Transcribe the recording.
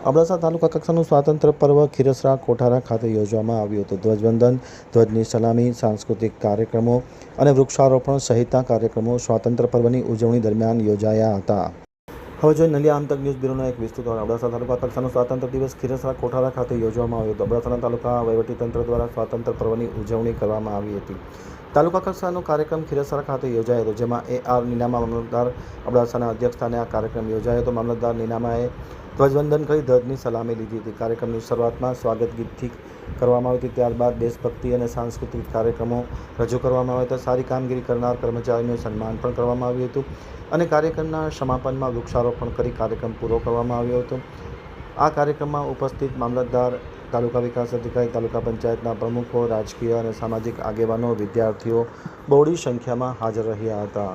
અબડાસા તાલુકા કક્ષાનું સ્વાતંત્ર્ય પર્વ ખીરસરા કોઠારા ખાતે યોજવામાં આવ્યું હતું. ધ્વજવંદન, ધ્વજની સલામી, સાંસ્કૃતિક કાર્યક્રમો અને વૃક્ષારોપણ સહિતના કાર્યક્રમો સ્વાતંત્ર્ય પર્વની ઉજવણી દરમિયાન યોજાયા હતા. હવે જોઈએ નલિયા આમતક ન્યૂઝ બ્યુરોનો એક વિસ્તૃત અહેવાલ. અબડાસા તાલુકા કક્ષાનો સ્વાતંત્ર્ય દિવસ ખીરસરા કોઠારા ખાતે યોજવામાં આવ્યો હતો. અબડાસાના તાલુકા વહીવટીતંત્ર દ્વારા સ્વાતંત્ર્ય પર્વની ઉજવણી કરવામાં આવી હતી. તાલુકા કક્ષાનો કાર્યક્રમ ખીરસરા ખાતે યોજાયો હતો, જેમાં AR નીનામા મામલતદાર અબડાસાના અધ્યક્ષસ્થાને આ કાર્યક્રમ યોજાયો હતો. મામલતદાર નીનામાએ ધ્વજવંદન કરી ધ્વજની સલામી લીધી હતી. કાર્યક્રમની શરૂઆતમાં સ્વાગત ગીતથી કરવામાં આવી હતી. ત્યારબાદ દેશભક્તિ અને સાંસ્કૃતિક કાર્યક્રમો રજૂ કરવામાં આવ્યા હતા. સારી કામગીરી કરનાર કર્મચારીનું સન્માન પણ કરવામાં આવ્યું હતું અને કાર્યક્રમના સમાપનમાં વૃક્ષારોપણ કરી કાર્યક્રમ પૂરો કરવામાં આવ્યો હતો. આ કાર્યક્રમમાં ઉપસ્થિત મામલતદાર, તાલુકા વિકાસ અધિકારી, તાલુકા પંચાયતના પ્રમુખો, રાજકીય અને સામાજિક આગેવાનો, વિદ્યાર્થીઓ બહોળી સંખ્યામાં હાજર રહ્યા હતા.